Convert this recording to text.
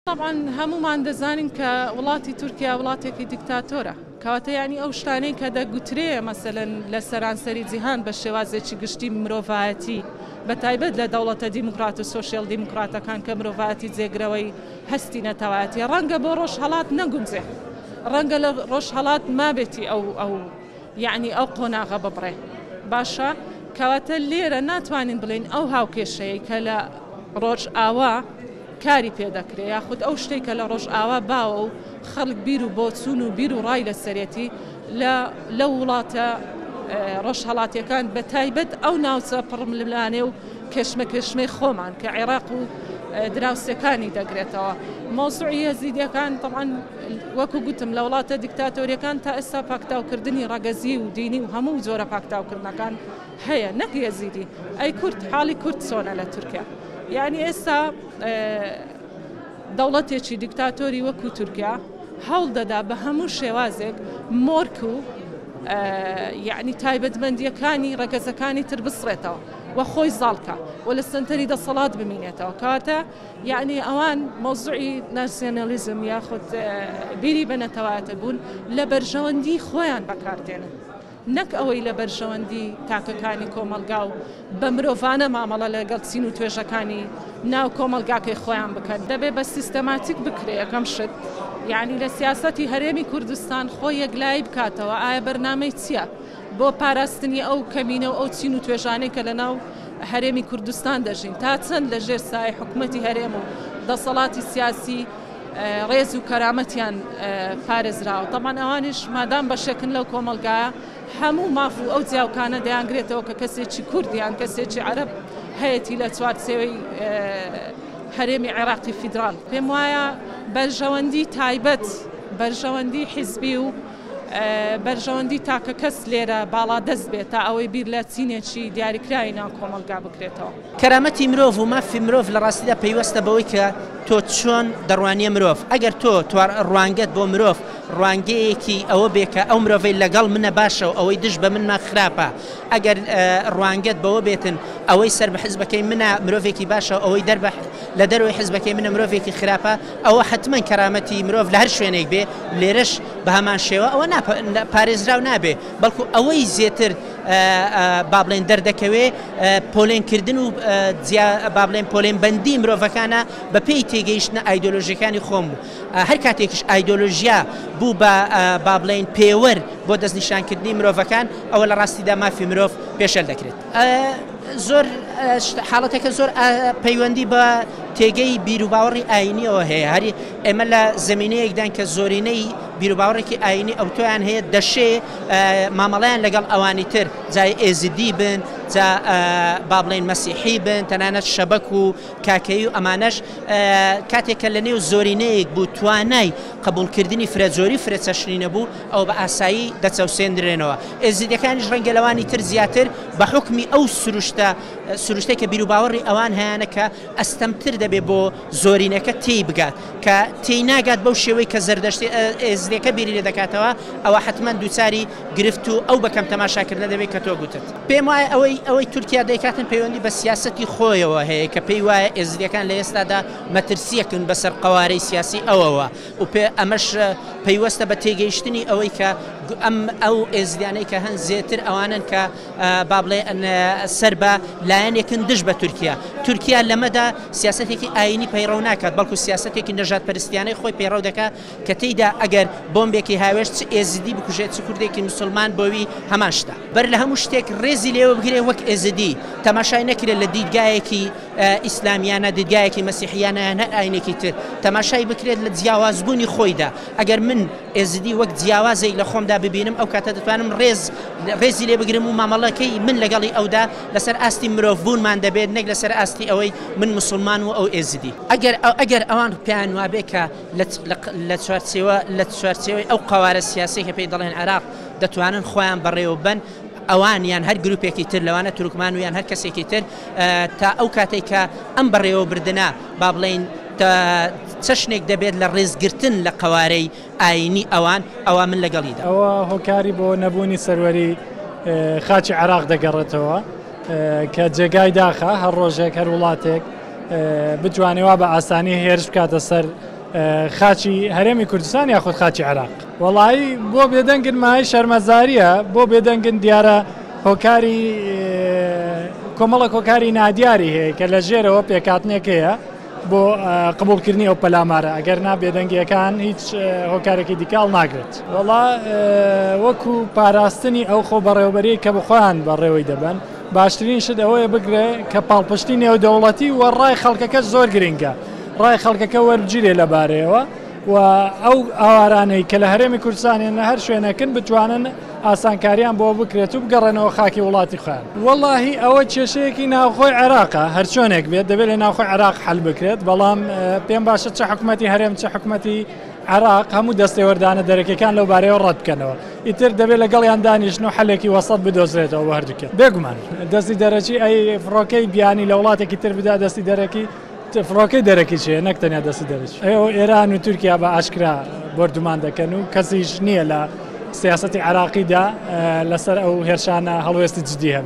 طبعا هەمومان دەزانین کە وڵاتی تورکیا وڵاتێکی دیکتاتۆرە کەواتە یعنی ئەو شتانەی کە دەگوترێ مەسەلەن لە سەرانسەری جیهان بە شێوازێکی گشتی مرۆڤایەتی بە تایبەت لە دەوڵەتە دیموکرات و سۆشیال دیموکراتەکان کە مرۆڤایەتی جێگرەوەی هەستی نەتەوایەتی ڕەنگە بۆ ڕۆژهەڵات نەگونجێ ڕەنگە لە ڕۆژهەڵات مابێتی ئەو یعنی ئەو قۆناغە ببڕێ باشە کەواتە لێرە ناتوانین بڵین ئەو هاوکێشەیە کە لە ڕۆژ ئاوا کاری پێدەکرێ یاخود ئەو شتێک کە لە ڕۆژ ئاوا باوە و خەڵک بیر و بۆچوون و بیر و ڕای لەسەرەتی لە وڵاتە ڕۆژهەڵاتیەکان بە تایبەت ئەو ناوچە پڕملانێ و کێشمەی خۆمان کە عێراق و دراوسەکانی دەگرێتەوە مۆزوعی یەزیدیەکان طبعاً وەکو گوتم لە وڵاتە دیکتاتۆریەکان تا ئێستا پاکتاوکردنی ڕەگەزی و دینی و هەموو جۆرە پاکتاوکردنەکان هەیە نەک یەزیدی ئەی کورد حاڵی کورد چۆنە لە تورکیا یعنی ئێستا دەوڵەتێکی دیکتاتۆری وەکو تورکیا هەوڵ دەدا بە هەموو شێوازێک مۆرک و یعنی تایبەتمەندیەکانی ڕەگەزەکانی تر بسڕێتەوە و خۆی زاڵکە و لە سنتەری دەسەڵات بمینێتەوە کاتە یعنی ئەوان مۆزوعی ناسیۆنالیزم یاخود بیری بە نەتەوایەتە بوون لە بەرژەوەندی خۆیان بەکاردێنن نەک ئەوەی لە بەرژەوەندی تاکەکانی کۆمەلگا و بە مرۆڤانە مامەڵە لەگەڵ چین و توێژەکانی ناو کۆمەلگاکەی خۆیان بکەن دەبێت بە سیستەماتیک بکرێ یەکەم شت یعنی لە سیاسەتی هەرێمی کوردستان خۆی یەکلایی بکاتەوە ئایا بەرنامەی چییە بۆ پاراستنی ئەو کەمینە و ئەو چین و توێژانەی کە لە ناو هەرێمی کوردستان دەژین تا چەند لە ژێر سای حکوومەتی هەرێم و دەسەڵاتی سیاسی ڕێز و کەرامەتیان پارێزراوە طبعاً ئەوانش مادام بەشێکن لەو کۆمەلگایە هەموو ماف و ئەو جیاوکانە دەیانگرێتەوە کە کەسێکی کوردیان کەسێکی عەرەب هەیەی لە چوارچێوەی هەرێمی عێراقی فیدرال پێم وایە بەرژەوەندی تایبەت بەرژەوەندی حیزبی و بەرژەوەندی تاکە کەس لێرە باڵا دەست بێت تا ئەوەی بیر لە چینێکی دیاریکراوی ناو کۆمەلگا بکرێتەوە کەرامەتی مرۆڤ و مافی مرۆڤ لە ڕاستیدا پەیوەستە بەوەی کە تۆ چۆن دەڕوانیە مرۆڤ ئەگەر تۆ ڕوانگەت بۆ مرۆڤ ڕوانگەیەکی ئەوە بێکە ئەو مرۆڤەی لەگەڵ منە باشە و ئەوەی دش بە منما خراپە ئەگەر ڕوانگەت بەوە بێتن ئەوەی سەر بە حیزبەکەی منە مرۆڤێکی باشە ئەوەی لە دەروی حیزبەکەی منە مرۆڤێکی خراپە ئەوە حتمما کەرامەتی مرۆڤ لە هەر شوێنێک بێ لێرەش بە هەمان شێوە ئەوە پارێزراو نابێ بەڵکو ئەوەی زیاتر با بڵێن دەردەکەوێ پۆلێنکردن و با بڵێن پۆلێنبەندی مرۆڤەکانە بە پێی تێگەیشتنە ئایدۆلۆژیەکانی خۆم بوو هەر کاتێکیش ئایدۆلۆژیا بوو بە با بڵێن پێوەەر بۆ دەستنیشانکردنی مرۆڤەکان ئەوە لە ڕاستیدا مافی مرۆڤ پێشەل دەکرێت زۆر حاڵەتێکە زۆر پەیوەندی بە تێگەی بیرروباوەڕی ئاینیەوە هەیە هەری ئێمە لە زمینەیەکدان کە زۆرینەی بیرروباوەڕێکی ئاینی ئەو تۆیان هەیە دەشێ مامەڵیان لەگەڵ ئەوانی تر جای ئێزیدی بن جا با بڵێن مەسیحی بن تەنانەت شەبەک و کاکەی و ئەمانەش کاتێکە لە نێو زۆرینەیەک بوو توانای قبولکردنی فرەجۆری فرەچەشنینە بوو ئەو بە ئاسایی دەچەوسێندرێنەوە ئێزیدەکانیش ڕەنگە لەوانی تر زیاتر بە حکمی ئەو سروشتێک کە بیرروباوەڕی ئەوان هەیەە کە ئەستەمتر دەبێت بۆ زۆرینەکە تێی بگات کە تێی ناگات بەو شێوەی کە زەردەشتی ئێزیدەکە بیری لێ دەکاتەوە ئەوە حتمما دووچاری گرفت و ئەو بەکەم تەماشاکردنە دەبێت کە تۆ گوتت پێم وایە ئەوەی تورکیا دەیکاتن پەیوەندی بە سیاسەتی خۆیەوە هەیە کە پێی وایە ئێزیدەکان لە ئێستادا مەترسیەکن بەسەر قەوارەی سیاسی ئەوەوە و ئەمەش پەیوەستە بە تێگەیشتنی ئەوەی کە ئەو ئێزیدانەی کە هەن زیاتر ئەوانن کە با بڵێ سەر بە لایەنێکن دژ بە تورکیا لەمەدا سیاسەتێکی ئاینی پەیڕەو ناکات بەڵکو سیاسەتێکی نەژاد پەرستیانەی خۆی پەیڕەو دەکات کە تێیدا ئەگەر بۆمبێکی هاوێش چ ئێزیدی بکوژێت چ کوردێکی مسلمان بۆوی هەمان شتە بەر لە هەموو شتێک ڕێزی لێوە بگرێ وەک ئێزیدی تەماشای نەکرێت لە دیدگایەکی ئیسلامیانە دیدگایەکی مەسیحیانە هەر ئاینێکی تر تەماشای بکرێت لە جیاوازبوونی خۆیدا ئەگەر من ئێزیدی وەک جیاوازێک لە خۆمدا ببینم ئەو کاتە دەتوانم ڕێزی لێ بگرم و مامەڵەکەی من لەگەڵی ئەودا لەسەر ئاستی مرۆڤبوونمان دەبێت نەک لەسەر ئاستی ئەوەی من مسلمان و ئەو ئێزیدی ئەگەر ئەوان پێیان وابێ کە لە چوارچێوەی ئەو قەوارە سیاسی کە پێی دەڵێن عێراق دەتوانن خۆیان بەڕێوە بن ئەوان یان هەر گروپێکی تر لەوانە تورکمان و یان هەر کەسێکی تر تا ئەو کاتێک کە ئەم بەڕێوە بردنە با بڵێن چەشنێک دەبێت لە ڕێزگرتن لە قەوارەی ئاینی ئەوە من لەگەڵیدا ئەوە هۆکاری بۆ نەبوونی سەروەری خاچی عێراق دەگەڕێتەوە کە جێگای داخە هەر ڕۆژێک هەر وڵاتێک بتوانێەوە بە ئاسانی هێرش بکاتە سەر خاچی هەرێمی کوردستان یاخود خاچی عێراق وەڵایی بۆ بێدەنگن مای شەرمەزاریە بۆ بێدەنگن دیارە هۆکاری کۆمەڵە کۆکاری نادیاری هەیە کە لە ژێرەوە پێکاتنێک هەیە بۆ قبولکردنی ئەو پەلامارە ئەگەر نابێدەنگیەکان هیچ هۆکارێکی دیکاڵ ناگرێت وەڵا وەکو پاراستنی ئەو خۆ بەڕێوەبەری کە بخۆیان بەڕێوەی دەبن باشترین شت ئەوەیە بگرێ کە پاڵپشتی نێودەوڵەتی و ڕای خەڵکەکە زۆر گرنگە ڕای خەڵکەکە وەربگیرێ لەبارەیەوە و ئەو ئاوارانەی کە لە هەرێمی کوردستانیان لە هەر شوێنەکەن بتوانن ئاسانکاریان بۆ بکرێت و بگەڕێنەوە خاکی وڵاتی خۆیان وەڵاهی ئەوە کێشەیەکی ناوخۆی عێراقە هەر چۆنێک بێت دەبێت لە ناوخۆی عێراق حەل بکرێت بەڵام پێم باشە چه حکوومەتی هەرێم چه حکوومەتی عێراق هەموو دەستێوەردانە دەرەکیەکان لەو بارەیەوە ڕەت بکەنەوە ئیتر دەبێت لەگەڵیان دانیشن و حەلێکی وەسەط بدۆزرێتەوە بە هەردووکە بێگومان دەستی دەرەکی ئەی فڕۆکەی بیانی لە وڵاتێکی تر بدا دەستی دەرەکی فڕۆکەی دەرەکی چێ نەکتەنیا دەستی دەرەکی ئێوە ئێران و تورکیا بە ئاشکرا بردومان دەکەن و کەسیش نییە لە سیاسەتی عێراقیدا لەسەر ئەو هێرشانە هەڵوێستی جدی هەبێت